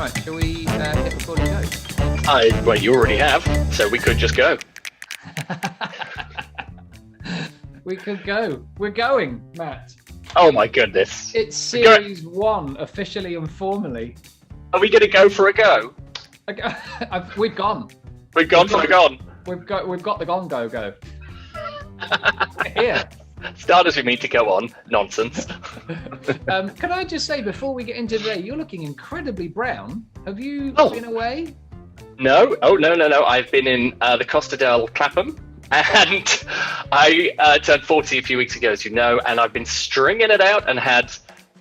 Right, shall we hit record and go? Well, you already have, so we could just go. We could go. We're going, Matt. Oh my goodness. It's series 1, officially and formally. Are we going to go for a go? We've gone. We've gone for a gone. We've got the gone go. Here. Start as we mean to go on. Nonsense. Can I just say, before we get into today, you're looking incredibly brown. Have you been away? No. Oh, no. I've been in the Costa del Clapham, and I turned 40 a few weeks ago, as you know, and I've been stringing it out and had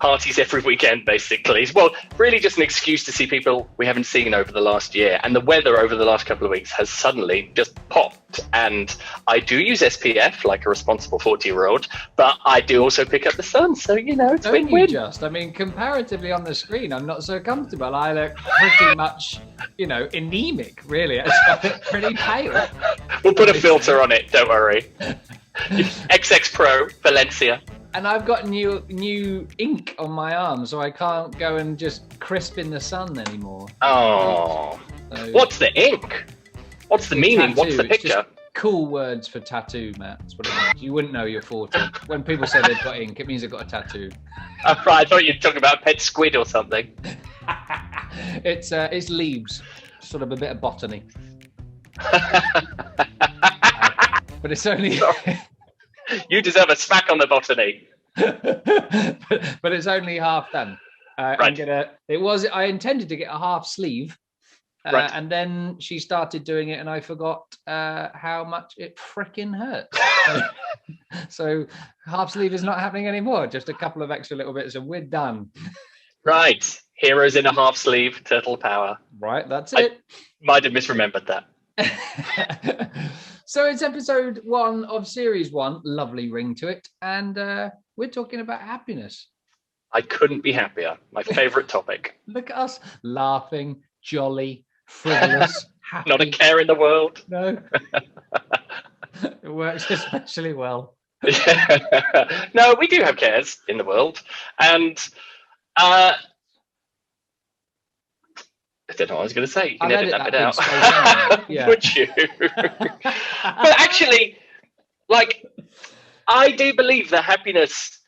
parties every weekend, basically. Well, really just an excuse to see people we haven't seen over the last year. And the weather over the last couple of weeks has suddenly just popped. And I do use SPF like a responsible 40-year-old, but I do also pick up the sun. So, it's win-win. I mean, comparatively on the screen, I'm not so comfortable. I look pretty much, anemic, really. It's pretty pale. We'll put a filter on it, don't worry. XX Pro, Valencia. And I've got new ink on my arm, so I can't go and just crisp in the sun anymore. Oh. So, what's the ink? What's the meaning? Tattoo. What's the picture? It's just cool words for tattoo, Matt. That's what it means. You wouldn't know you're 40. When people say they've got ink, it means they've got a tattoo. Oh, right. I thought you were talking about a pet squid or something. It's leaves, sort of a bit of botany. But it's only... You deserve a smack on the botany. but it's only half done. Right. I intended to get a half sleeve, right. And then she started doing it, and I forgot how much it frickin' hurt. So half sleeve is not happening anymore. Just a couple of extra little bits, and we're done. Right. Heroes in a half sleeve, turtle power. Right. That's it. I might have misremembered that. So it's episode 1 of series 1, lovely ring to it, and we're talking about happiness. I couldn't be happier. My favourite topic. Look at us, laughing, jolly, frivolous, happy. Not a care in the world. No. It works especially well. No, we do have cares in the world, and I don't know what I was going to say. You can edit that bit out. Yeah. Would you? But actually, I do believe that happiness,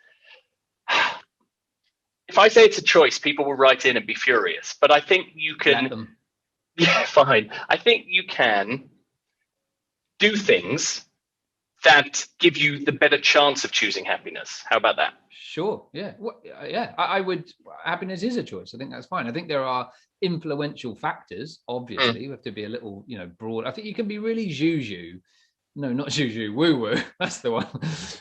if I say it's a choice, people will write in and be furious. But I think you can... Let them. Yeah, fine. I think you can do things that give you the better chance of choosing happiness. How about that? Sure. Yeah. I would. Happiness is a choice. I think that's fine. I think there are influential factors. Obviously, you have to be a little, broad. I think you can be really juju. No, not juju. Woo woo. That's the one.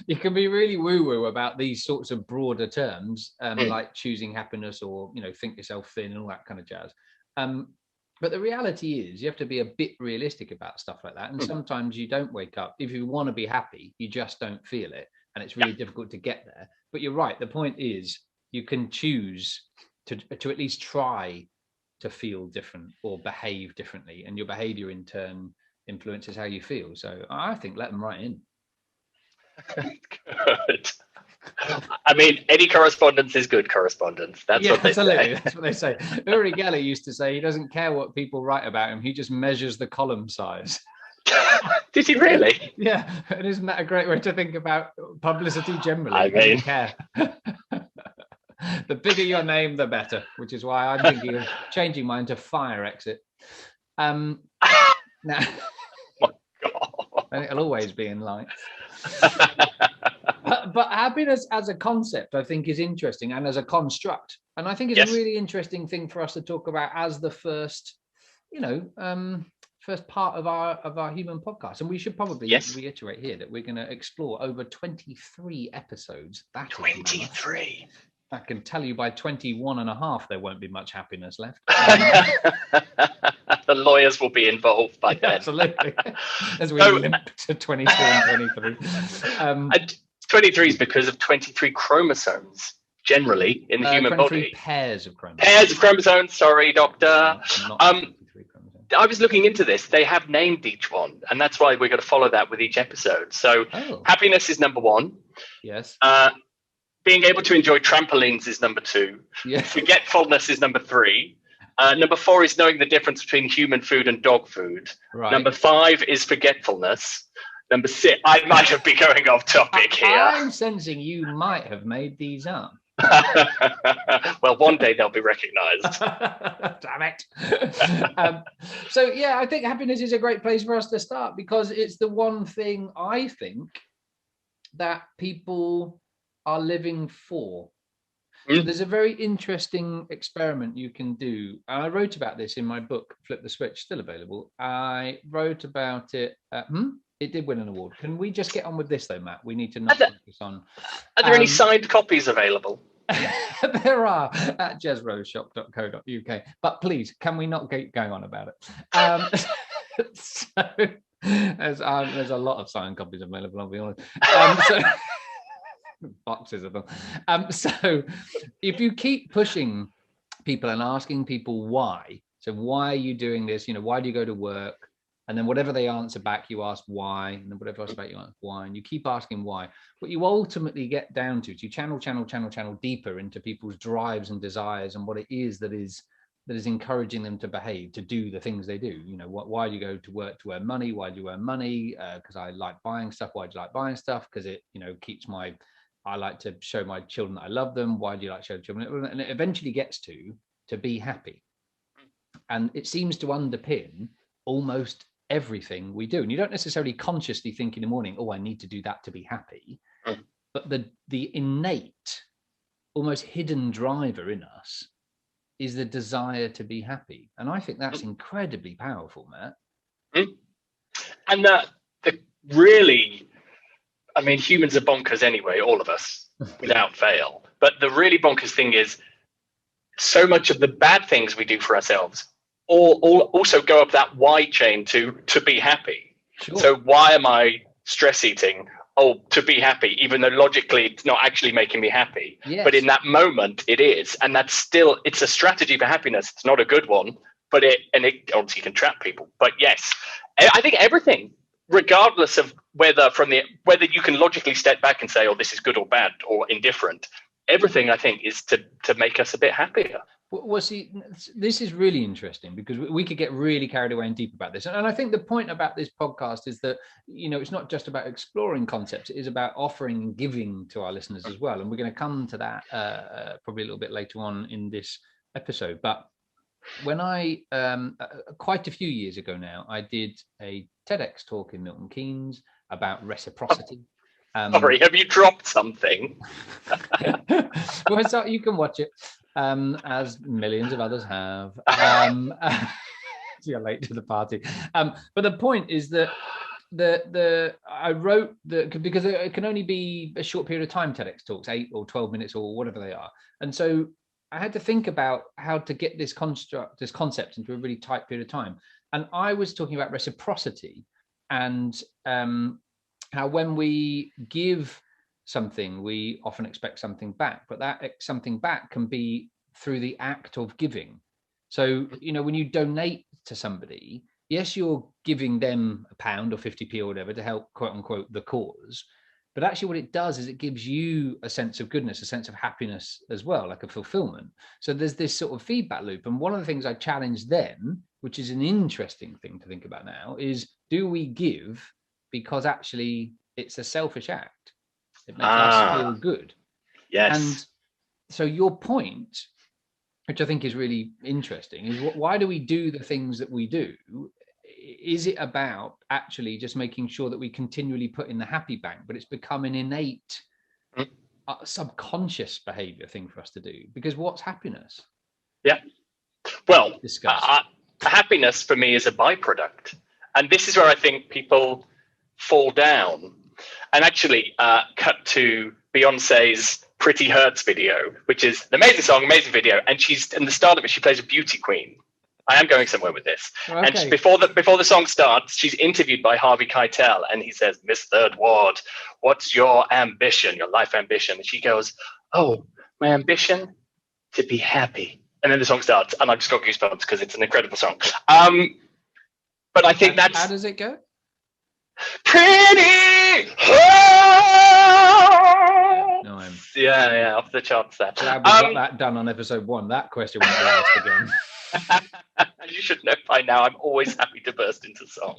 You can be really woo woo about these sorts of broader terms, like choosing happiness or think yourself thin and all that kind of jazz. But the reality is, you have to be a bit realistic about stuff like that. And sometimes you don't wake up. If you want to be happy, you just don't feel it, and it's really difficult to get there. But you're right. The point is, you can choose to at least try to feel different or behave differently, and your behavior in turn influences how you feel. So I think let them write in. Good. I mean, any correspondence is good correspondence. That's what they absolutely. say. That's what they say. Uri Geller used to say he doesn't care what people write about him. He just measures the column size. Did he really? Yeah. And isn't that a great way to think about publicity generally? I mean, care. The bigger your name, the better, which is why I'm thinking of changing mine to fire exit. Now, oh my God. And it'll always be in lights. But happiness as a concept, I think, is interesting, and as a construct. And I think it's a really interesting thing for us to talk about as the first, first part of our human podcast. And we should probably reiterate here that we're going to explore over 23 episodes. That 23. I can tell you by 21 and a half, there won't be much happiness left. The lawyers will be involved by then. Absolutely. As we limp to 22 and 23. 23 is because of 23 chromosomes, generally, in the human body. Pairs of chromosomes. Pairs of chromosomes, sorry, doctor. Not 23 chromosomes. I was looking into this. They have named each one, and that's why we're going to follow that with each episode. So happiness is number 1. Yes. Being able to enjoy trampolines is number 2. Yes. Forgetfulness is number 3. Number 4 is knowing the difference between human food and dog food. Right. Number 5 is forgetfulness. Number 6, I might have been going off topic here. I'm sensing you might have made these up. Well, one day they'll be recognized. Damn it. So yeah, I think happiness is a great place for us to start, because it's the one thing I think that people are living for. So there's a very interesting experiment you can do. I wrote about this in my book, Flip the Switch, still available. I wrote about it. It did win an award. Can we just get on with this though, Matt? We need to not focus on. Are there any signed copies available? There are at jezroshop.co.uk. But please, can we not keep going on about it? So there's a lot of signed copies available, I'll be honest. Boxes of them. So if you keep pushing people and asking people why, so why are you doing this? Why do you go to work? And then whatever they answer back, you ask why, and then whatever else about you ask why, and you keep asking why. What you ultimately get down to is you channel deeper into people's drives and desires and what it is that is encouraging them to behave, to do the things they do. Why do you go to work? To earn money. Why do you earn money? Because I like buying stuff. Why do you like buying stuff? Because it keeps I like to show my children that I love them. Why do you like to show children? And it eventually gets to be happy. And it seems to underpin almost everything we do. And you don't necessarily consciously think in the morning, oh, I need to do that to be happy. But the innate, almost hidden driver in us is the desire to be happy. And I think that's incredibly powerful, Matt. And the really, I mean, humans are bonkers anyway, all of us, without fail. But the really bonkers thing is so much of the bad things we do for ourselves all also go up that why chain to be happy. Sure. So why am I stress eating? Oh, to be happy, even though logically it's not actually making me happy. Yes. But in that moment it is. And that's still, it's a strategy for happiness. It's not a good one, but it obviously can trap people. But yes, I think everything, regardless of whether you can logically step back and say, oh, this is good or bad or indifferent, everything I think is to make us a bit happier. Well, see, this is really interesting because we could get really carried away and deep about this. And I think the point about this podcast is that, it's not just about exploring concepts. It is about offering and giving to our listeners as well. And we're going to come to that probably a little bit later on in this episode. But when I, quite a few years ago now, I did a TEDx talk in Milton Keynes about reciprocity. Sorry, have you dropped something? Well, so you can watch it, as millions of others have. You're late to the party. But the point is that I wrote because it can only be a short period of time, TEDx talks, 8 or 12 minutes or whatever they are. And so I had to think about how to get this concept into a really tight period of time. And I was talking about reciprocity and how when we give something, we often expect something back, but that something back can be through the act of giving. So, when you donate to somebody, yes, you're giving them £1 or 50p or whatever to help, quote unquote, the cause. But actually what it does is it gives you a sense of goodness, a sense of happiness as well, like a fulfillment. So there's this sort of feedback loop. And one of the things I challenged then, which is an interesting thing to think about now, is do we give because actually it's a selfish act? It makes us feel good. Yes. And so your point, which I think is really interesting, is why do we do the things that we do? Is it about actually just making sure that we continually put in the happy bank, but it's become an innate subconscious behavior thing for us to do? Because what's happiness? Yeah. Well, happiness for me is a byproduct. And this is where I think people fall down. And actually cut to Beyonce's Pretty Hurts video, which is an amazing song, amazing video. And she's in the start of it, she plays a beauty queen. I am going somewhere with this. Okay. And before the song starts, she's interviewed by Harvey Keitel, and he says, Miss Third Ward, what's your ambition, your life ambition? And she goes, oh, my ambition? To be happy. And then the song starts, and I just got goosebumps because it's an incredible song. But I think that's... How does it go? Pretty hard. No, Yeah, off the charts there. Glad we got that done on episode 1. That question won't be asked again. You should know by now, I'm always happy to burst into song.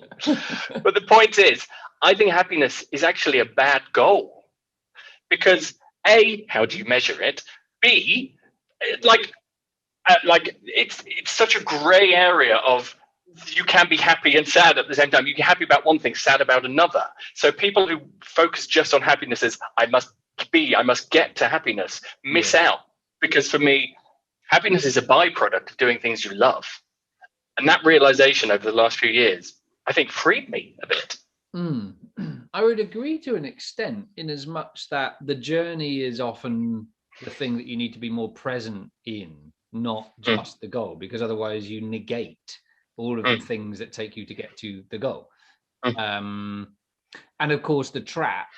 But the point is, I think happiness is actually a bad goal. Because A, how do you measure it? B, like it's such a gray area of you can be happy and sad at the same time. You can be happy about one thing, sad about another. So people who focus just on happiness as I must get to happiness, miss out. Because for me, happiness is a byproduct of doing things you love. And that realization over the last few years, I think, freed me a bit. I would agree to an extent, in as much that the journey is often the thing that you need to be more present in, not just the goal, because otherwise you negate all of the things that take you to get to the goal. And of course, the trap,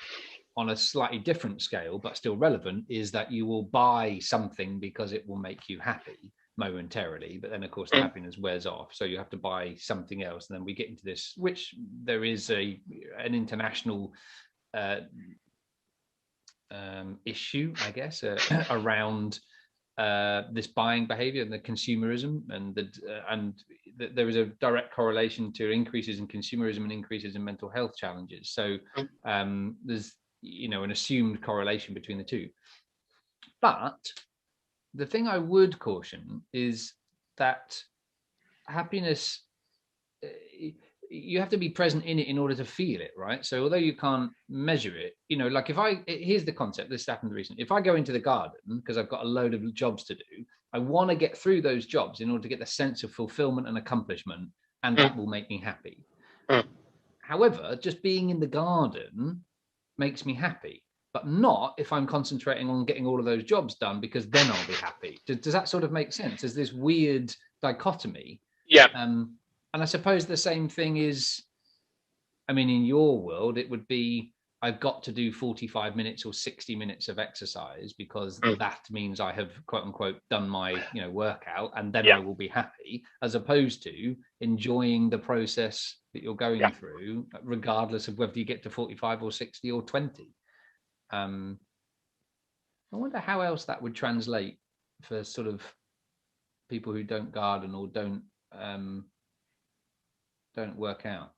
on a slightly different scale, but still relevant, is that you will buy something because it will make you happy momentarily, but then of course the happiness wears off, so you have to buy something else, and then we get into this, which there is an international issue, I guess, around this buying behavior and the consumerism, and there is a direct correlation to increases in consumerism and increases in mental health challenges. So there's an assumed correlation between the two. But the thing I would caution is that happiness, you have to be present in it in order to feel it, right? So although you can't measure it, like here's the concept, this happened recently. If I go into the garden because I've got a load of jobs to do, I want to get through those jobs in order to get the sense of fulfillment and accomplishment, and that will make me happy. However, just being in the garden makes me happy, but not if I'm concentrating on getting all of those jobs done, because then I'll be happy. Does that sort of make sense? There's this weird dichotomy. Yeah. And I suppose the same thing is, in your world, it would be, I've got to do 45 minutes or 60 minutes of exercise because that means I have, quote unquote, done my, workout, and then I will be happy, as opposed to enjoying the process that you're going through, regardless of whether you get to 45 or 60 or 20. I wonder how else that would translate for sort of people who don't garden or don't work out.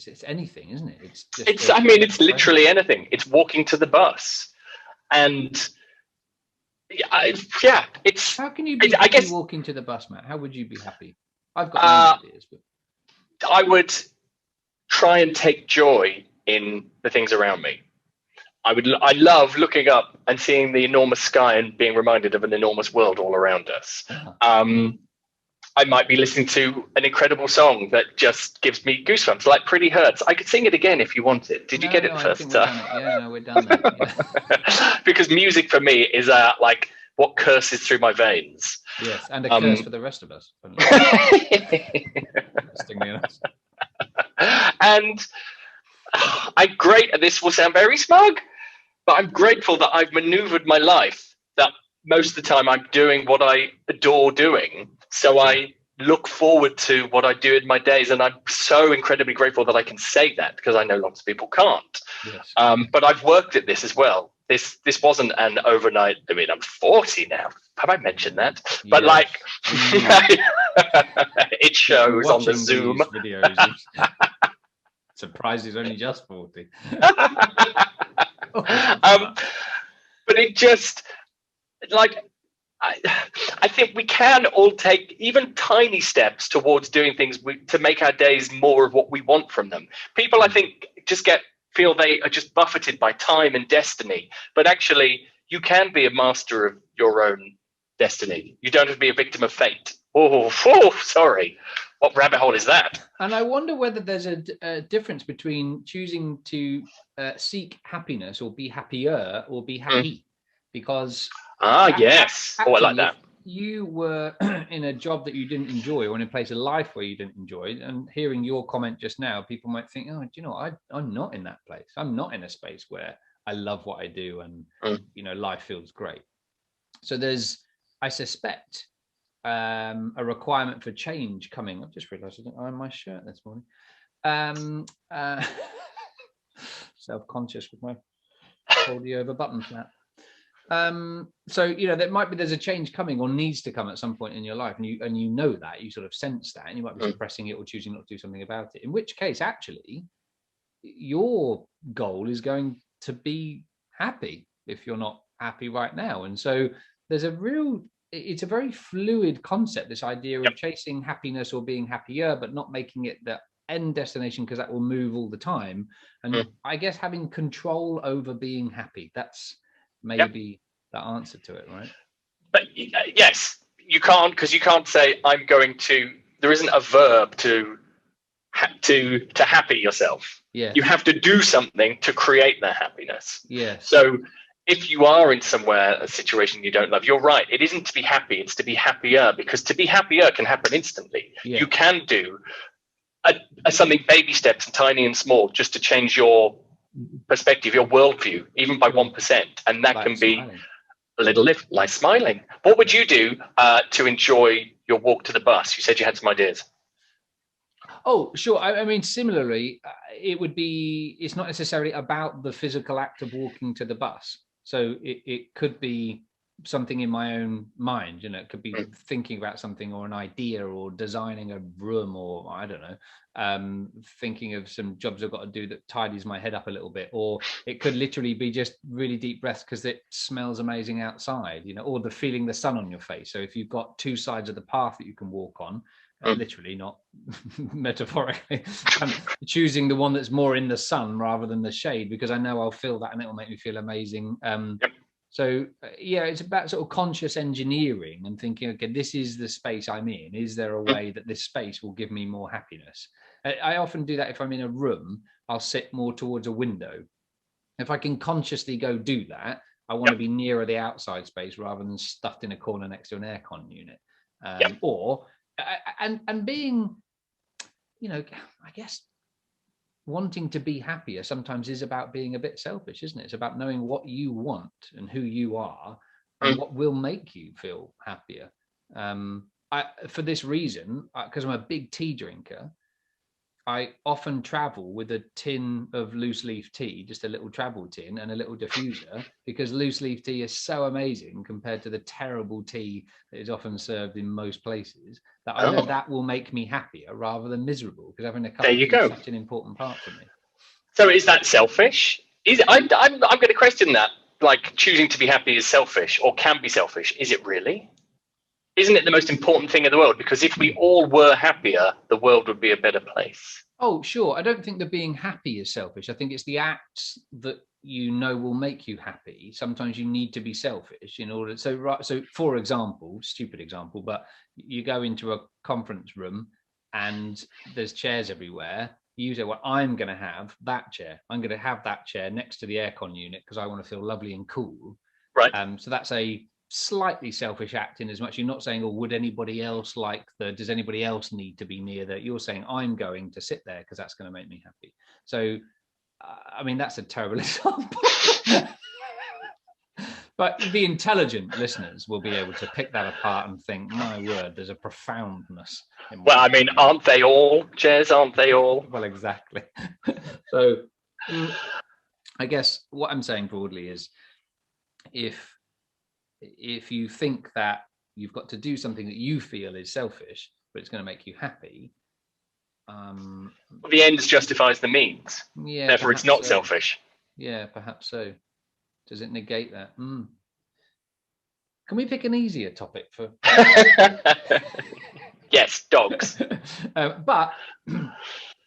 It's anything, isn't it? It's literally anything. It's walking to the bus, and it's. How can you be happy walking to the bus, Matt? How would you be happy? I've got ideas, but I would try and take joy in the things around me. I love looking up and seeing the enormous sky and being reminded of an enormous world all around us. I might be listening to an incredible song that just gives me goosebumps, like Pretty Hurts. I could sing it again if you wanted. Did you get it first time? We're done that. Yeah. Because music for me is like what courses through my veins. Yes, and a curse for the rest of us. And this will sound very smug, but I'm grateful that I've maneuvered my life, that most of the time I'm doing what I adore doing. So I look forward to what I do in my days, and I'm so incredibly grateful that I can say that, because I know lots of people can't. Yes. But I've worked at this as well. This wasn't an overnight. I'm 40 now. Have I mentioned that? Yes. But it shows on the Zoom videos. Surprised he's only just 40. But it just I think we can all take even tiny steps towards doing things to make our days more of what we want from them. People, I think, feel they are just buffeted by time and destiny, but actually you can be a master of your own destiny. You don't have to be a victim of fate. Oh, sorry. What rabbit hole is that? And I wonder whether there's a difference between choosing to seek happiness or be happier or be happy. Because yes. Actually, I like that. You were in a job that you didn't enjoy, or in a place of life where you didn't enjoy, and hearing your comment just now, people might think, oh, do you know, I'm not in that place. I'm not in a space where I love what I do, and life feels great. So there's, I suspect, a requirement for change coming. I've just realised I didn't iron my shirt this morning. Self-conscious with my hold you over button flap. So there's a change coming or needs to come at some point in your life, and you know that, you sort of sense that, and you might be suppressing it or choosing not to do something about it, in which case actually your goal is going to be happy if you're not happy right now. And so it's a very fluid concept, this idea of chasing happiness or being happier, but not making it the end destination, because that will move all the time. And I guess having control over being happy, that's maybe the answer to it, right? But yes, you can't, because you can't say I'm going to. There isn't a verb to happy yourself. Yeah, you have to do something to create that happiness. Yes. So if you are in a situation you don't love, you're right. It isn't to be happy; it's to be happier. Because to be happier can happen instantly. Yeah. You can do something, baby steps, and tiny and small, just to change your perspective, your worldview, even by 1%, and that can be a little lift, like smiling. What would you do to enjoy your walk to the bus? You said you had some ideas. Oh, sure. I mean, similarly, it's not necessarily about the physical act of walking to the bus. So it could be something in my own mind, it could be thinking about something or an idea or designing a room, or I don't know, thinking of some jobs I've got to do that tidies my head up a little bit, or it could literally be just really deep breaths because it smells amazing outside, or the feeling the sun on your face. So if you've got two sides of the path that you can walk on, literally, not metaphorically, I'm choosing the one that's more in the sun rather than the shade, because I know I'll feel that and it'll make me feel amazing. So it's about sort of conscious engineering and thinking, okay, this is the space I'm in. Is there a way that this space will give me more happiness? I often do that. If I'm in a room, I'll sit more towards a window. If I can consciously go do that, I want to be nearer the outside space rather than stuffed in a corner next to an aircon unit. Or being, I guess, wanting to be happier sometimes is about being a bit selfish, isn't it? It's about knowing what you want and who you are and what will make you feel happier. For this reason, because I'm a big tea drinker, I often travel with a tin of loose leaf tea, just a little travel tin and a little diffuser, because loose leaf tea is so amazing compared to the terrible tea that is often served in most places, that I know that will make me happier rather than miserable, because having a cup of tea is such an important part for me. So is that selfish? I'm going to question that. Like, choosing to be happy is selfish, or can be selfish. Is it really? Isn't it the most important thing in the world? Because if we all were happier, the world would be a better place. Oh, sure. I don't think that being happy is selfish. I think it's the acts that will make you happy. Sometimes you need to be selfish in order. So for example, stupid example, but you go into a conference room and there's chairs everywhere. You say, well, I'm going to have that chair. I'm going to have that chair next to the aircon unit because I want to feel lovely and cool. Right. So that's a slightly selfish act, in as much you're not saying, oh, would anybody else does anybody else need to be near that? You're saying, I'm going to sit there because that's going to make me happy. So I mean, that's a terrible example. But the intelligent listeners will be able to pick that apart and think, my word, there's a profoundness in I mean, aren't they all, Jez? Aren't they all? Well, exactly. So I guess what I'm saying broadly is, if you think that you've got to do something that you feel is selfish, but it's going to make you happy, the ends justifies the means. Yeah. Therefore, it's not selfish. Yeah, perhaps so. Does it negate that? Can we pick an easier topic for? Yes, dogs. But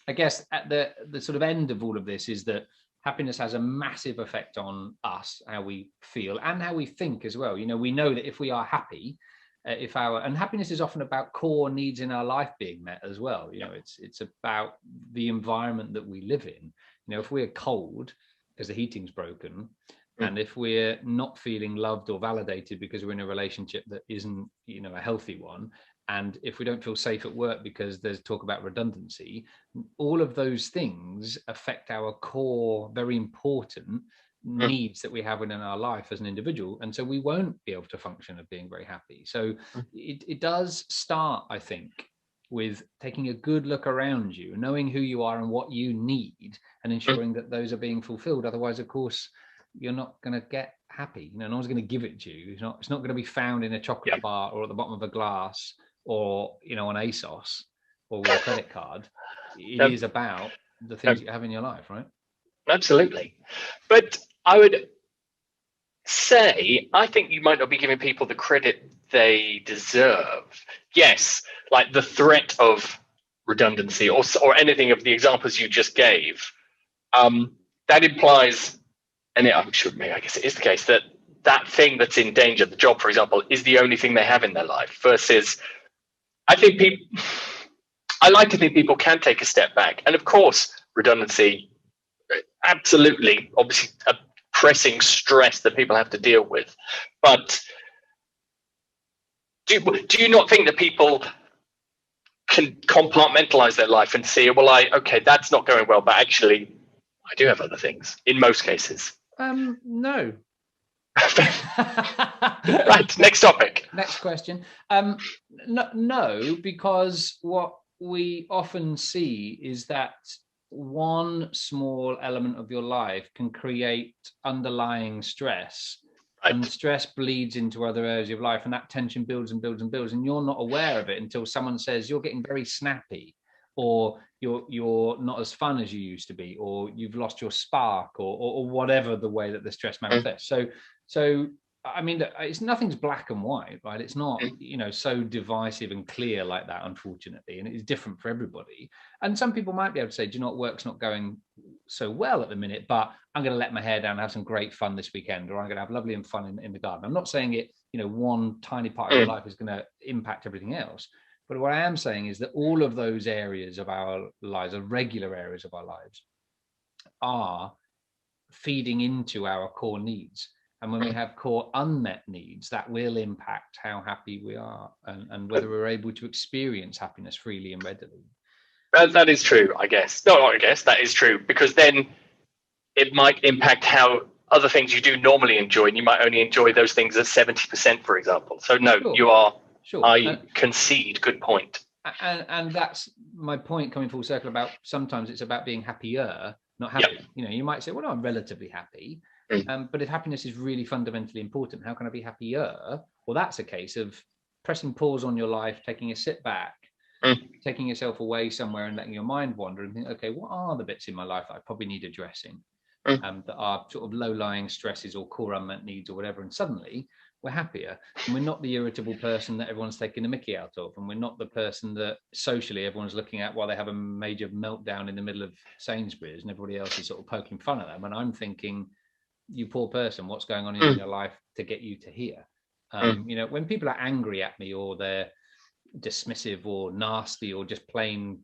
I guess at the sort of end of all of this is that happiness has a massive effect on us, how we feel and how we think as well. We know that if we are happy, and happiness is often about core needs in our life being met as well. It's about the environment that we live in. If we're cold because the heating's broken, and if we're not feeling loved or validated because we're in a relationship that isn't, a healthy one, and if we don't feel safe at work because there's talk about redundancy, all of those things affect our core, very important needs that we have within our life as an individual. And so we won't be able to function of being very happy. So it does start, I think, with taking a good look around you, knowing who you are and what you need, and ensuring that those are being fulfilled. Otherwise, of course, you're not going to get happy. No one's going to give it to you. It's not going to be found in a chocolate bar or at the bottom of a glass or, on ASOS or with a credit card. It is about the things you have in your life, right? Absolutely. But I would say, I think you might not be giving people the credit they deserve. Yes, like the threat of redundancy or anything of the examples you just gave, that implies, and I guess it is the case, that thing that's in danger, the job, for example, is the only thing they have in their life, versus I like to think people can take a step back. And of course, redundancy, absolutely, obviously, a pressing stress that people have to deal with. But do you not think that people can compartmentalize their life and see, well, okay, that's not going well, but actually, I do have other things in most cases? No. Right, next topic. Next question. No, because what we often see is that one small element of your life can create underlying stress, right. And stress bleeds into other areas of life, and that tension builds and builds and builds, and you're not aware of it until someone says you're getting very snappy, or you're not as fun as you used to be, or you've lost your spark, or whatever the way that the stress manifests. So I mean, nothing's black and white, right? It's not, so divisive and clear like that, unfortunately. And it's different for everybody. And some people might be able to say, do you know what, work's not going so well at the minute, but I'm going to let my hair down and have some great fun this weekend, or I'm going to have lovely and fun in the garden. I'm not saying it, one tiny part of your life is going to impact everything else. But what I am saying is that all of those areas of our lives, or regular areas of our lives, are feeding into our core needs. And when we have core unmet needs, that will impact how happy we are and whether we're able to experience happiness freely and readily. That is true, I guess. No, I guess that is true, because then it might impact how other things you do normally enjoy, and you might only enjoy those things at 70%, for example. So no, sure. You are, sure. I concede, good point. And that's my point, coming full circle, about sometimes it's about being happier, not happy. Yep. You might say, well, no, I'm relatively happy. But if happiness is really fundamentally important, how can I be happier? Well, that's a case of pressing pause on your life, taking a sit back, taking yourself away somewhere and letting your mind wander and think, okay, what are the bits in my life that I probably need addressing, that are sort of low-lying stresses or core unmet needs or whatever. And suddenly we're happier, and we're not the irritable person that everyone's taking a mickey out of, and we're not the person that socially everyone's looking at while they have a major meltdown in the middle of Sainsbury's and everybody else is sort of poking fun at them. And I'm thinking, you poor person, what's going on in your life to get you to here? When people are angry at me, or they're dismissive or nasty or just plain,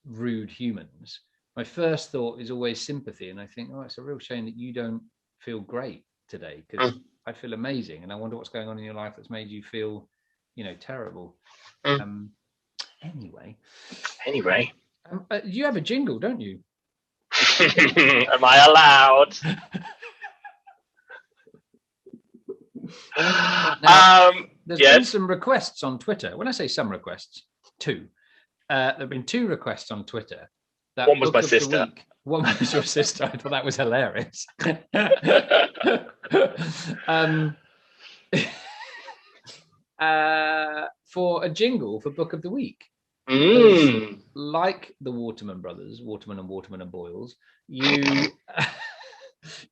rude humans, my first thought is always sympathy. And I think, oh, it's a real shame that you don't feel great today, because I feel amazing. And I wonder what's going on in your life that's made you feel, terrible. Anyway. You have a jingle, don't you? Am I allowed? There's been some requests on Twitter. When I say some requests, two. There have been two requests on Twitter. One was my sister. One was your sister. I thought that was hilarious. For a jingle for Book of the Week. Like the Waterman brothers, Waterman and Boyles, you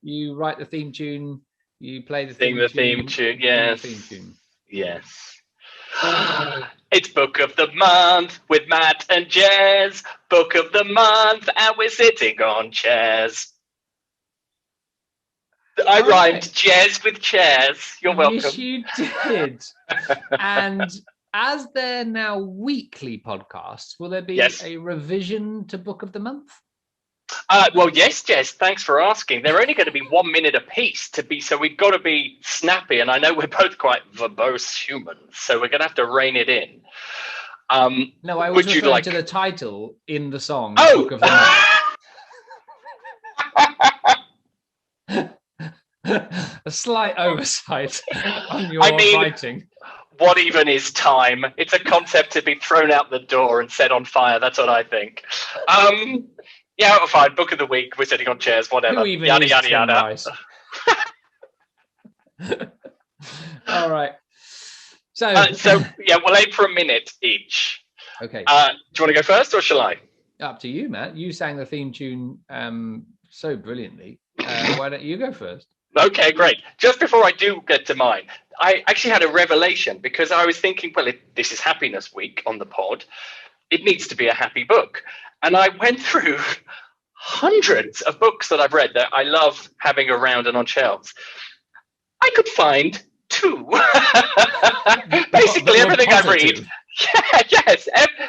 you write the theme tune, you play the theme tune. Yes. It's Book of the Month with Matt and Jez. Book of the Month, and we're sitting on chairs. I rhymed Jez with chairs. You're welcome. Yes, you did. And as they're now weekly podcasts, will there be a revision to Book of the Month? Well, yes, Jess, thanks for asking. They're only going to be 1 minute apiece so we've got to be snappy, and I know we're both quite verbose humans, so we're going to have to rein it in. No, I was referring to the title in the song, Book of the Month. A slight oversight on your writing. What even is time? It's a concept to be thrown out the door and set on fire. That's what I think. Yeah, fine. Book of the week. We're sitting on chairs. Whatever. Who even Yada is yada Tim yada. Rice? All right. So Yeah, we'll aim for a minute each. okay. Do you want to go first, or shall I? Up to you, Matt. You sang the theme tune so brilliantly. Why don't you go first? Okay, great. Just before I do get to mine, I actually had a revelation because I was thinking, well, this is Happiness Week on the pod. It needs to be a happy book. And I went through hundreds of books that I've read that I love having around and on shelves. I could find 2. Basically, everything I read.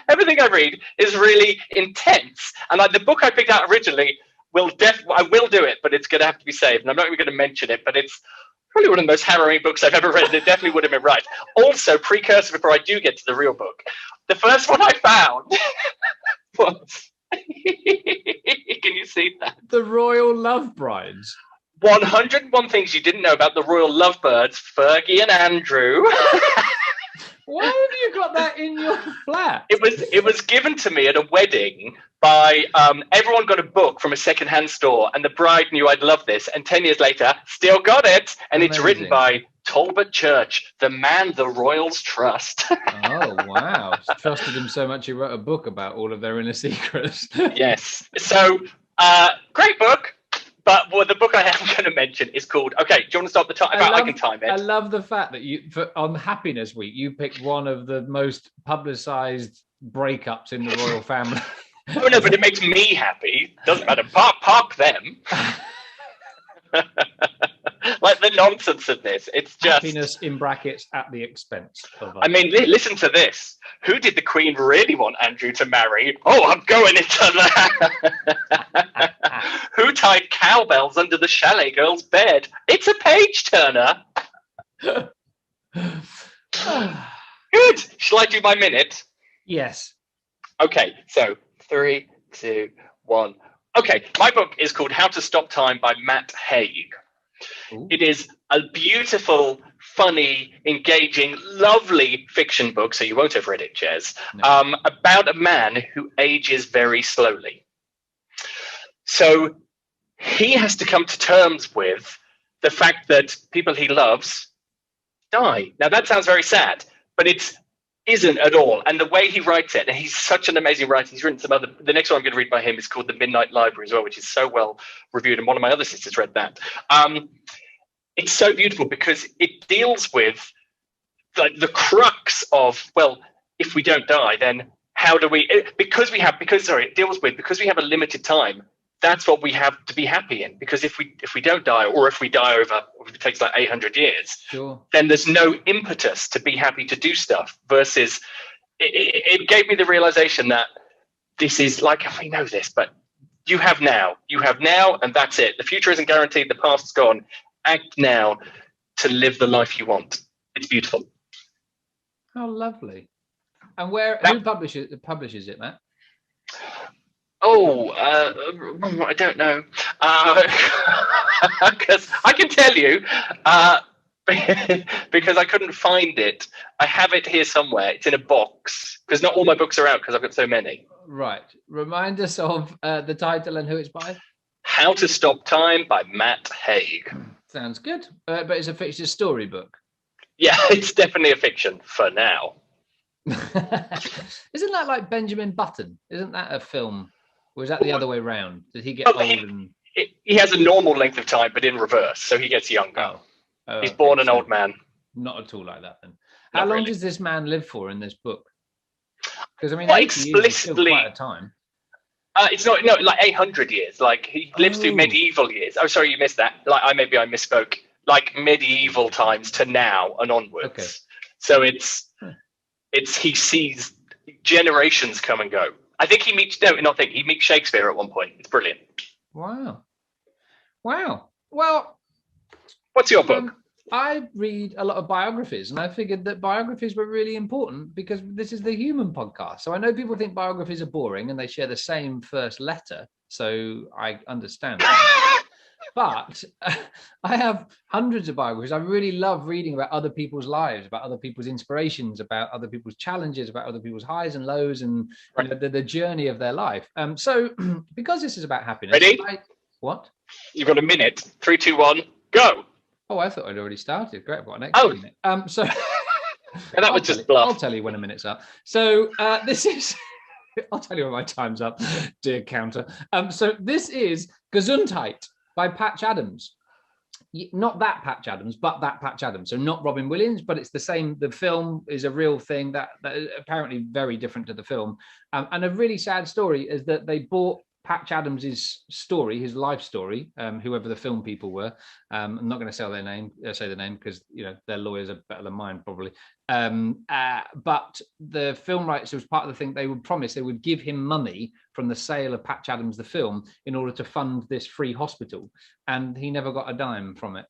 Everything I read is really intense. And like the book I picked out originally, I will do it, but it's going to have to be saved. And I'm not even going to mention it, but it's probably one of the most harrowing books I've ever read. And it definitely would have been right. Also, precursor before I do get to the real book. The first one I found was, can you see that? The Royal Love Brides. 101 Things You Didn't Know About the Royal Lovebirds, Fergie and Andrew. Why have you got that in your flat? It was given to me at a wedding by everyone got a book from a secondhand store, and the bride knew I'd love this. And 10 years later, still got it, and Amazing. It's written by Talbot Church, the man the royals trust. Oh wow! Trusted him so much he wrote a book about all of their inner secrets. Yes. So great book. But the book I am going to mention is called. Okay, do you want to start the time? I can time it. I love the fact that on Happiness Week you picked one of the most publicised breakups in the royal family. Oh no, but it makes me happy. Doesn't matter. Park them. Like the nonsense of this. It's just happiness in brackets at the expense of others. I mean, listen to this. Who did the Queen really want Andrew to marry? Oh, I'm going into that. Who tied cowbells under the chalet girl's bed? It's a page turner. Good. Shall I do my minute? Yes. Okay, so 3, 2, 1. Okay, my book is called How to Stop Time by Matt Haig. Ooh. It is a beautiful, funny, engaging, lovely fiction book, so you won't have read it, Jez, no. About a man who ages very slowly. So he has to come to terms with the fact that people he loves die. Now, that sounds very sad, but it isn't at all. And the way he writes it, and he's such an amazing writer. He's written the next one I'm going to read by him is called The Midnight Library as well, which is so well reviewed. And one of my other sisters read that. It's so beautiful because it deals with the crux of, well, if we don't die, then how do we, because we have a limited time, that's what we have to be happy in. Because if we don't die, or if we die over, if it takes like 800 years, sure, then there's no impetus to be happy to do stuff. Versus, it gave me the realization that this is like, we know this, but you have now, and that's it. The future isn't guaranteed. The past's gone. Act now to live the life you want. It's beautiful. How lovely. And who publishes it, Matt? Oh, I don't know. Because I can tell you, because I couldn't find it. I have it here somewhere. It's in a box, because not all my books are out because I've got so many. Right. Remind us of the title and who it's by. How to Stop Time by Matt Haig. Sounds good. But it's a storybook. Yeah, it's definitely a fiction for now. Isn't that like Benjamin Button? Isn't that a film? Or is that the other way around? Did he get old? He has a normal length of time, but in reverse, so he gets younger. Oh, he's born an old man. Not at all like that then. How long does this man live for in this book? Because I mean, well, 80 years is still quite a time. It's not like 800 years. Like he lives through medieval years. Oh, sorry, you missed that. Like I misspoke. Like medieval times to now and onwards. Okay. So it's he sees generations come and go. I think he meets Shakespeare at one point. It's brilliant. Wow. Well, what's your book? I read a lot of biographies, and I figured that biographies were really important because this is the human podcast. So I know people think biographies are boring and they share the same first letter. So I understand that. But I have hundreds of biographies. I really love reading about other people's lives, about other people's inspirations, about other people's challenges, about other people's highs and lows, and you know, the journey of their life. So because this is about happiness, Ready? What? You've got a minute. 3, 2, 1, go. Oh, I thought I'd already started. Great, what an extra minute. So and that was just bluff. I'll tell you when a minute's up. So this is. I'll tell you when my time's up, dear counter. So this is Gesundheit by Patch Adams. Not that Patch Adams, but that Patch Adams. So not Robin Williams, but it's the same. The film is a real thing that is apparently very different to the film. And a really sad story is that they bought Patch Adams's story, his life story, whoever the film people were. I'm not going to say the name because you know their lawyers are better than mine probably. But the film rights was part of the thing. They would promise they would give him money from the sale of Patch Adams the film in order to fund this free hospital, and he never got a dime from it.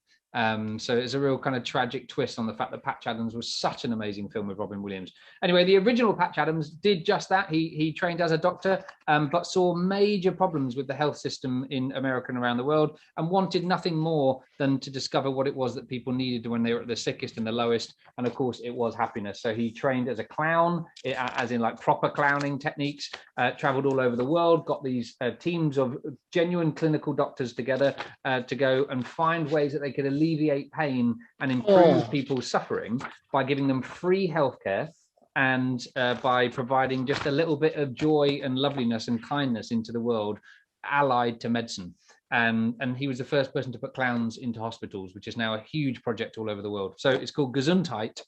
So it's a real kind of tragic twist on the fact that Patch Adams was such an amazing film with Robin Williams. Anyway, the original Patch Adams did just that. He trained as a doctor, but saw major problems with the health system in America and around the world, and wanted nothing more than to discover what it was that people needed when they were at the sickest and the lowest. And of course, it was happiness. So he trained as a clown, as in like proper clowning techniques, traveled all over the world, got these teams of genuine clinical doctors together to go and find ways that they could alleviate pain and improve people's suffering by giving them free healthcare and by providing just a little bit of joy and loveliness and kindness into the world, allied to medicine. And he was the first person to put clowns into hospitals, which is now a huge project all over the world. So it's called Gesundheit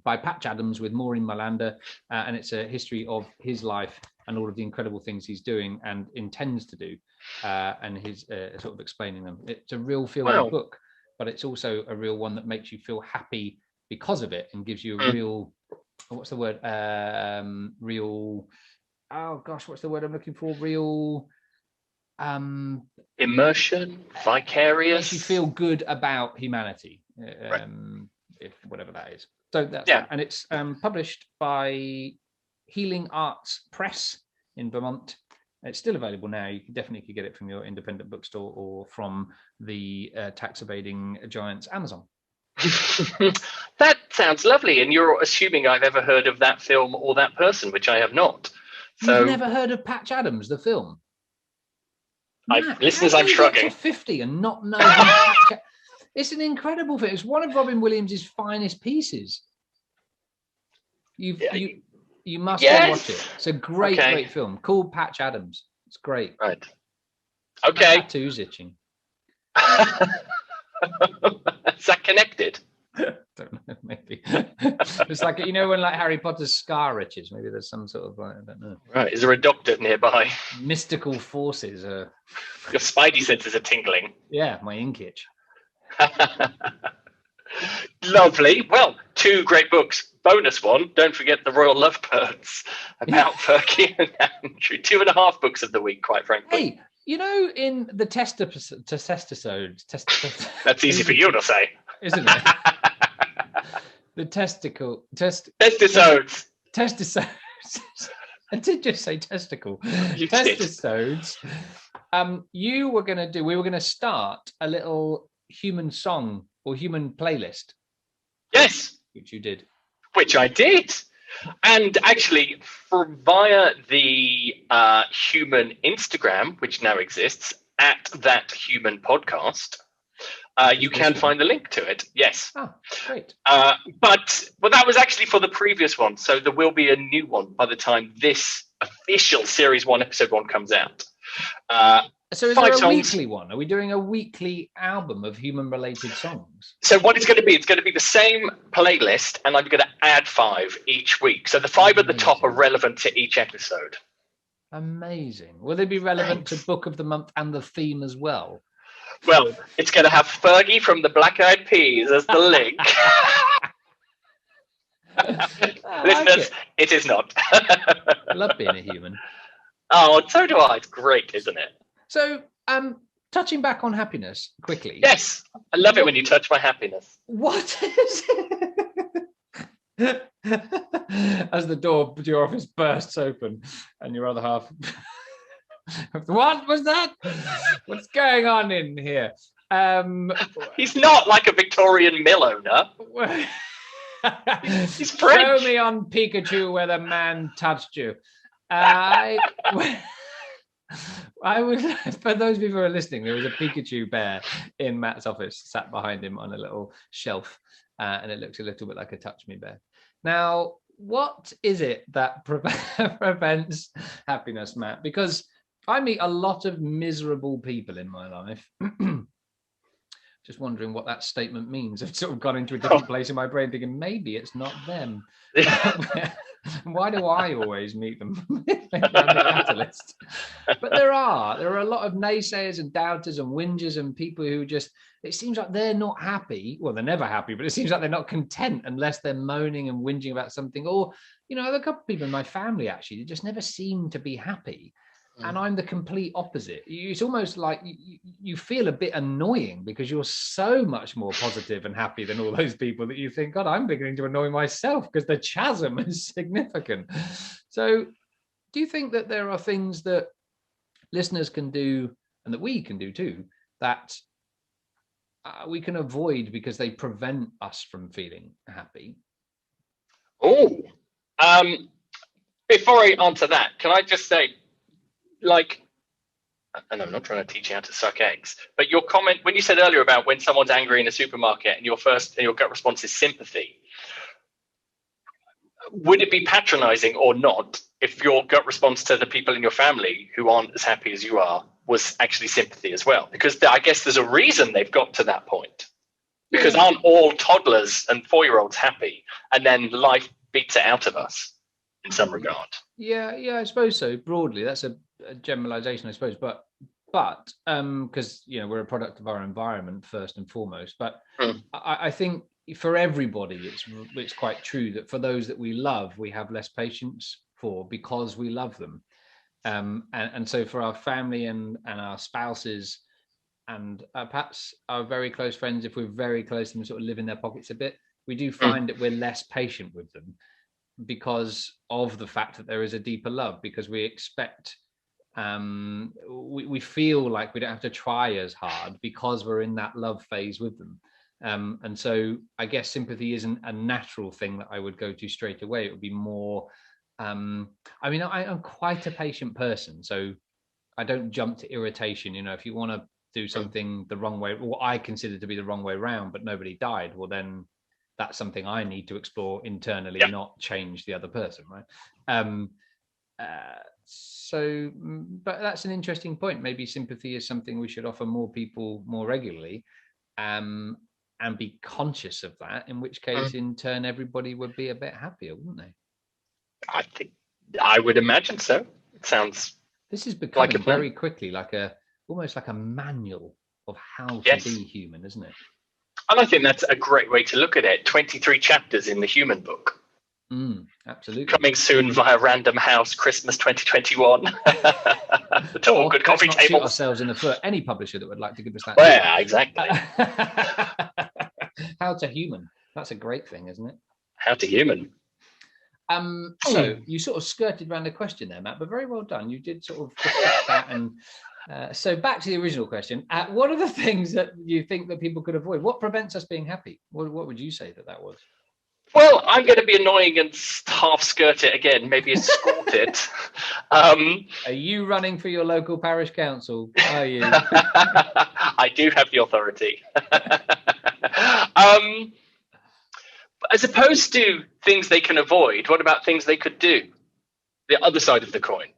by Patch Adams with Maureen Melander, and it's a history of his life and all of the incredible things he's doing and intends to do, and his sort of explaining them. It's a real feel-good book, but it's also a real one that makes you feel happy because of it and gives you a real, what's the word? Real, oh gosh, what's the word I'm looking for? Real immersion, vicarious. Makes you feel good about humanity, if whatever that is. So that's that. And it's published by Healing Arts Press in Vermont. It's still available now. You definitely could get it from your independent bookstore or from the tax evading giants Amazon. That sounds lovely. And you're assuming I've ever heard of that film or that person, which I have not. So you've never heard of Patch Adams, the film? Listeners, I'm shrugging. 50 and not know. It's an incredible film. It's one of Robin Williams' finest pieces. You must watch it. It's a great film called Patch Adams. It's great. Right. Okay. My tattoo's itching. Is that connected? Don't know, maybe. It's like, you know, when like Harry Potter's scar itches, maybe there's some sort of, I don't know. Right. Is there a doctor nearby? Mystical forces. Your spidey senses are tingling. Yeah, my ink itch. Lovely. Well, 2 great books. Bonus one, don't forget The Royal Lovebirds about Perky and Andrew. 2.5 books of the week, quite frankly. Hey, you know, in the testisodes. That's easy for you to say, isn't it? The testisodes. I did just say testicle. You testisodes. We were going to start a little human song or human playlist. Yes. Which you did. Which I did. And actually, via the human Instagram, which now exists, at That Human Podcast, you can find the link to it. Yes. Oh, great. But that was actually for the previous one. So there will be a new one by the time this official Series 1, Episode 1 comes out. So is there a weekly one? Are we doing a weekly album of human-related songs? So what it's going to be the same playlist, and I'm going to add 5 each week. So the 5 at the top are relevant to each episode. Amazing. Will they be relevant to Book of the Month and the theme as well? Well, it's going to have Fergie from the Black Eyed Peas as the link. Listeners, it is not. I love being a human. Oh, so do I. It's great, isn't it? So, touching back on happiness quickly. Yes, I love it when you touch my happiness. What is it? As the door to your office bursts open and your other half What was that? What's going on in here? He's not like a Victorian mill owner. He's French. Show me on Pikachu where the man touched you. I was, for those people who are listening, there was a Pikachu bear in Matt's office, sat behind him on a little shelf, and it looks a little bit like a Touch Me bear. Now, what is it that prevents happiness, Matt? Because I meet a lot of miserable people in my life. Just wondering what that statement means. I've sort of gone into a different place in my brain thinking maybe it's not them. Why do I always meet them? I'm the catalyst. But there are a lot of naysayers and doubters and whingers and people who just, it seems like they're not happy. Well, they're never happy, but it seems like they're not content unless they're moaning and whinging about something. Or, you know, I have a couple of people in my family actually that just never seem to be happy. And I'm the complete opposite. It's almost like you feel a bit annoying because you're so much more positive and happy than all those people that you think, God, I'm beginning to annoy myself because the chasm is significant. So do you think that there are things that listeners can do and that we can do too, that we can avoid because they prevent us from feeling happy? Oh, before I answer that, can I just say, like, and I'm not trying to teach you how to suck eggs, but your comment when you said earlier about when someone's angry in a supermarket and your gut response is sympathy, would it be patronizing or not if your gut response to the people in your family who aren't as happy as you are was actually sympathy as well? Because I guess there's a reason they've got to that point, because aren't all toddlers and 4-year-olds happy, and then life beats it out of us in some regard? Yeah, I suppose so. Broadly, that's a generalization, I suppose, but because you know, we're a product of our environment first and foremost. But I think for everybody, it's quite true that for those that we love, we have less patience for because we love them, and so for our family and our spouses and perhaps our very close friends, if we're very close to them, sort of live in their pockets a bit, we do find that we're less patient with them because of the fact that there is a deeper love, because we expect we feel like we don't have to try as hard because we're in that love phase with them, and so I guess sympathy isn't a natural thing that I would go to straight away. It would be more I mean, I'm quite a patient person, so I don't jump to irritation. You know, if you want to do something the wrong way, what I consider to be the wrong way around, but nobody died, well then that's something I need to explore internally, not change the other person, right? So, but that's an interesting point. Maybe sympathy is something we should offer more people more regularly, and be conscious of that, in which case, in turn, everybody would be a bit happier, wouldn't they? I would imagine so. It sounds. This is becoming very quickly almost like a manual of how to be human, isn't it? And I think that's a great way to look at it. 23 chapters in the Human Book. Absolutely. Coming soon via Random House, Christmas 2021. To all good coffee tables. Shoot ourselves in the foot. Any publisher that would like to give us that. Well, yeah, exactly. How to Human. That's a great thing, isn't it? How to Human. So you sort of skirted around the question there, Matt, but very well done. You did sort of reflect that. And so back to the original question. What are the things that you think that people could avoid? What prevents us being happy? What would you say that was? Well, I'm going to be annoying and half skirt it again, maybe escort it. Are you running for your local parish council? Are you? I do have the authority. As opposed to things they can avoid, what about things they could do? The other side of the coin.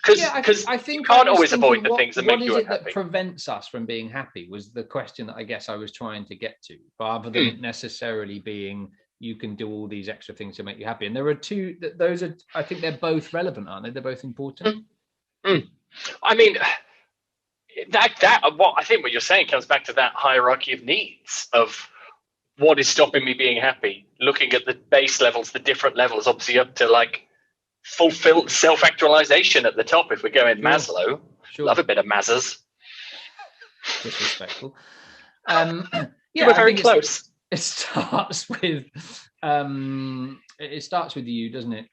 Because I think you can't always avoid the things that make you unhappy. What is it that prevents us from being happy was the question that I guess I was trying to get to, rather than it necessarily being you can do all these extra things to make you happy. And there are two, those are, I think they're both relevant, aren't they? They're both important. I mean, what I think what you're saying comes back to that hierarchy of needs of what is stopping me being happy, looking at the base levels, the different levels, obviously up to like fulfilled self-actualization at the top. If we're going Maslow, love a bit of Mazzers. Disrespectul. We're very close. It starts with you, doesn't it?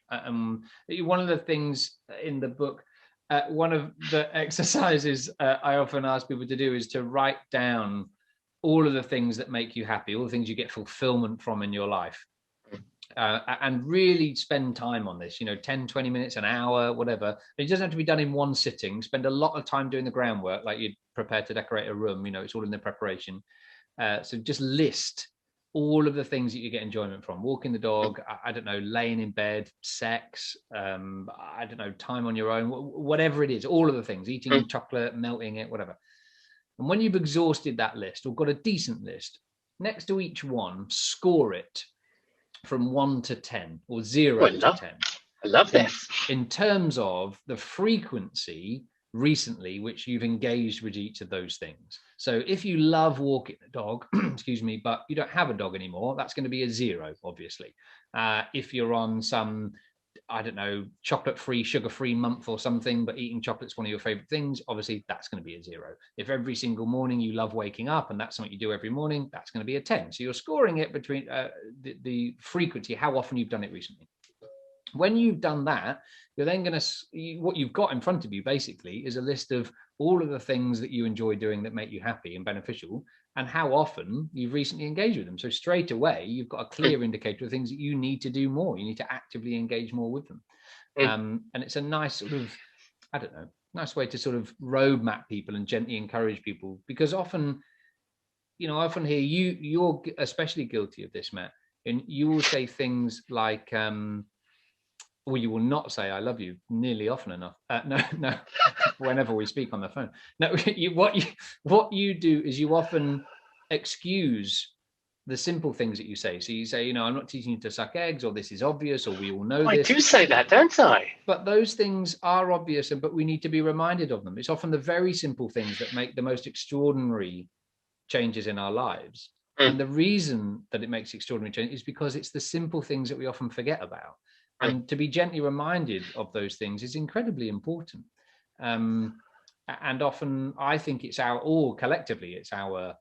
One of the things in the book one of the exercises I often ask people to do is to write down all of the things that make you happy, all the things you get fulfillment from in your life. And really spend time on this, 10, 20 minutes, an hour, whatever. It doesn't have to be done in one sitting. Spend a lot of time doing the groundwork, like you'd prepare to decorate a room, it's all in the preparation. So just list all of the things that you get enjoyment from: walking the dog, I don't know, laying in bed, sex, I don't know, time on your own, whatever it is, all of the things, eating chocolate, melting it, whatever. And when you've exhausted that list or got a decent list, next to each one, score it from 1 to 10 or 0 to 10. I love this. In terms of the frequency recently which you've engaged with each of those things. So if you love walking the dog, excuse me, but you don't have a dog anymore, that's going to be a 0, obviously. If you're on some, I don't know, chocolate-free, sugar-free month or something, but eating chocolate's one of your favorite things, obviously that's going to be a 0. If every single morning you love waking up and that's something you do every morning, that's going to be a 10. So you're scoring it between the frequency, how often you've done it recently. When you've done that, you're then going to, what you've got in front of you basically is a list of all of the things that you enjoy doing that make you happy and beneficial, and how often you've recently engaged with them. So straight away, you've got a clear indicator of things that you need to do more. You need to actively engage more with them. And it's a nice sort of, I don't know, nice way to sort of roadmap people and gently encourage people, because often, I often hear you're especially guilty of this, Matt, and you will say things like, well, you will not say "I love you" nearly often enough. No. Whenever we speak on the phone, no. What you do is you often excuse the simple things that you say. So you say, I'm not teaching you to suck eggs, or this is obvious, or we all know this. I do say that, don't I? But those things are obvious, but we need to be reminded of them. It's often the very simple things that make the most extraordinary changes in our lives. And the reason that it makes extraordinary change is because it's the simple things that we often forget about. And to be gently reminded of those things is incredibly important. And often I think collectively, it's our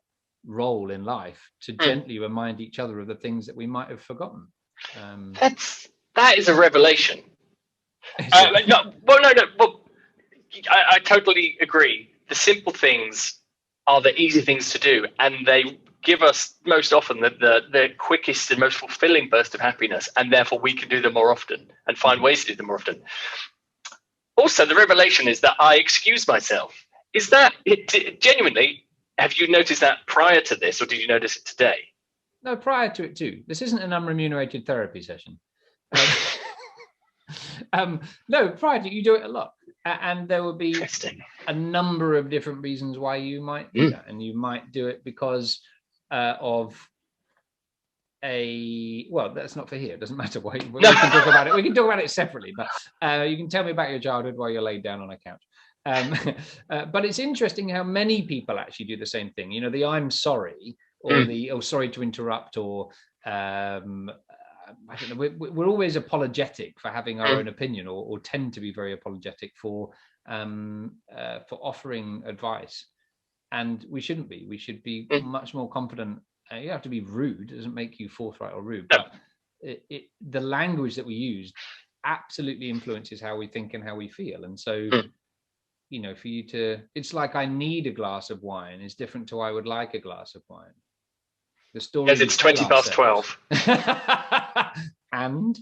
role in life to gently remind each other of the things that we might have forgotten. That is a revelation. No. Well, I totally agree. The simple things are the easy things to do, and they give us most often the quickest and most fulfilling burst of happiness, and therefore we can do them more often and find ways to do them more often. Also, the revelation is that I excuse myself. Is that it? Genuinely, have you noticed that prior to this, or did you notice it today? No, prior to it too. This isn't an unremunerated therapy session. No, prior to it, you do it a lot. And there will be a number of different reasons why you might do that. And you might do it because of well, that's not for here. It doesn't matter why. We can talk about it. We can talk about it separately, but you can tell me about your childhood while you're laid down on a couch. But it's interesting how many people actually do the same thing. The "I'm sorry" or the "oh, sorry to interrupt," or I don't know. We're always apologetic for having our own opinion, or tend to be very apologetic for offering advice. And we shouldn't be. We should be much more confident. You have to be rude. It doesn't make you forthright or rude. But the language that we use absolutely influences how we think and how we feel. And so, for you to, it's like "I need a glass of wine" is different to "I would like a glass of wine." The story. Yes, it's 20 past 12. And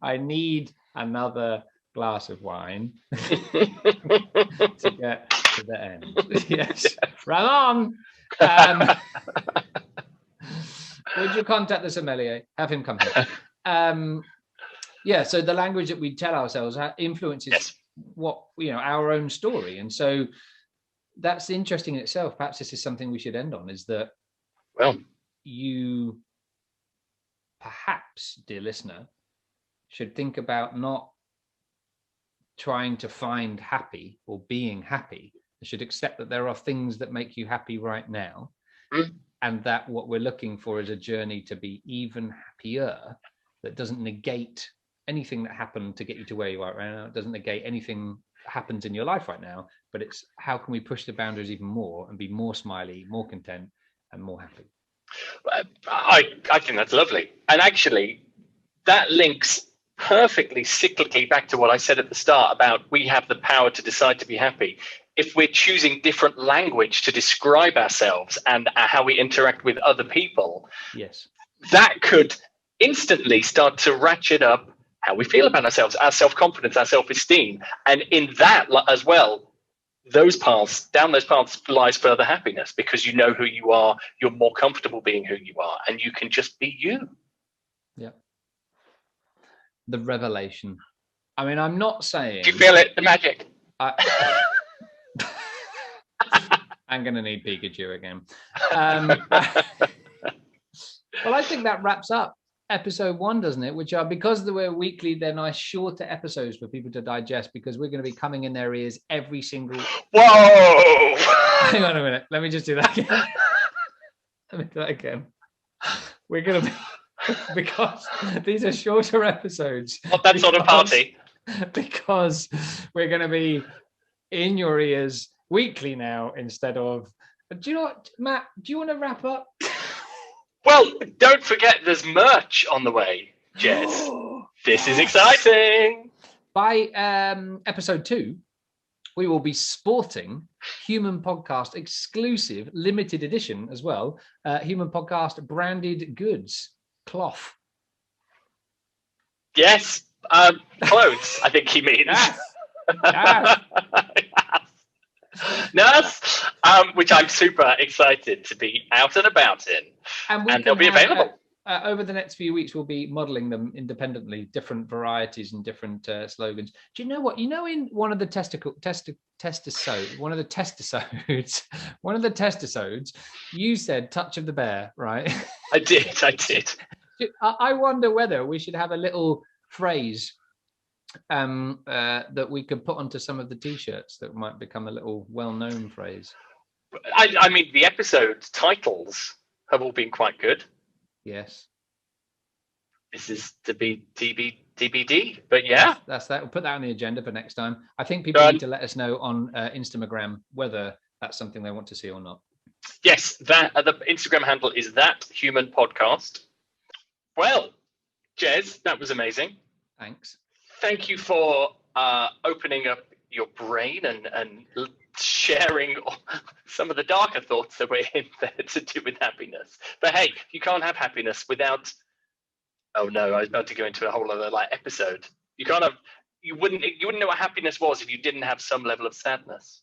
I need another glass of wine to get to the end. Yes. Run on. Would you contact the sommelier? Have him come here. So the language that we tell ourselves influences what, our own story. And so that's interesting in itself. Perhaps this is something we should end on, is that, you perhaps, dear listener, should think about not trying to find happy or being happy. You should accept that there are things that make you happy right now, and that what we're looking for is a journey to be even happier that doesn't negate anything that happened to get you to where you are right now. It doesn't negate anything that happens in your life right now, but it's how can we push the boundaries even more and be more smiley, more content, and more happy. I think that's lovely. And actually, that links perfectly cyclically back to what I said at the start about we have the power to decide to be happy. If we're choosing different language to describe ourselves and how we interact with other people, yes, that could instantly start to ratchet up how we feel about ourselves, our self-confidence, our self-esteem. And in that as well, down those paths lies further happiness, because you know who you are, you're more comfortable being who you are, and you can just be you. Yeah. The revelation. I mean, I'm not saying... Do you feel it? The magic? I'm going to need Pikachu again. Well, I think that wraps up episode 1, doesn't it? Which are, because we're weekly, they're nice shorter episodes for people to digest, because we're going to be coming in their ears every single... Whoa! Hang on a minute. Let me just do that again. Let me do that again. We're going to be... because these are shorter episodes. Not that sort of party. Because we're going to be in your ears weekly now instead of... Do you know what, Matt? Do you want to wrap up? Well, don't forget there's merch on the way, Jez. This is exciting. By episode 2, we will be sporting Human Podcast exclusive limited edition as well. Human Podcast branded goods, cloth. Yes, clothes, I think he means. Yes. Yes. Yes, which I'm super excited to be out and about in, and they'll be available. Over the next few weeks, we'll be modelling them independently, different varieties and different slogans. Do you know what? You know, in one of the testisodes, you said "touch of the bear," right? I did. I wonder whether we should have a little phrase that we could put onto some of the T-shirts that might become a little well-known phrase. I mean, the episode titles have all been quite good. Yes. This is to be TBD, but yeah. That's that. We'll put that on the agenda for next time. I think people need to let us know on Instagram whether that's something they want to see or not. Yes, that the Instagram handle is That Human Podcast. Well, Jez, that was amazing. Thanks. Thank you for opening up your brain and sharing some of the darker thoughts that were in there to do with happiness. But hey, you can't have happiness without... Oh no, I was about to go into a whole other episode. You wouldn't know what happiness was if you didn't have some level of sadness.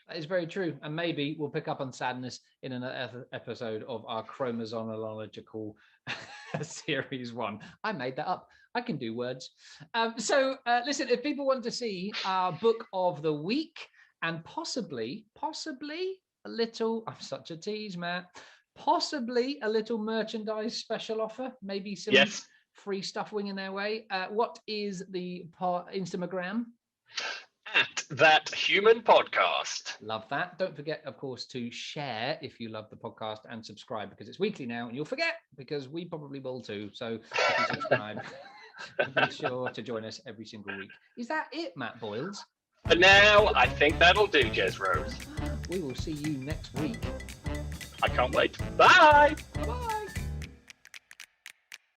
That is very true. And maybe we'll pick up on sadness in another episode of our chromosonological series 1. I made that up. I can do words. So listen, if people want to see our book of the week and possibly a little, I'm such a tease, Matt, possibly a little merchandise special offer, maybe some free stuff winging their way. What is the Instagram? At That Human Podcast. Love that. Don't forget, of course, to share if you love the podcast and subscribe, because it's weekly now and you'll forget, because we probably will too. So if you subscribe, be sure to join us every single week. Is that it, Matt Boyles? For now, I think that'll do, Jez Rose. We will see you next week. I can't wait. Bye. Bye.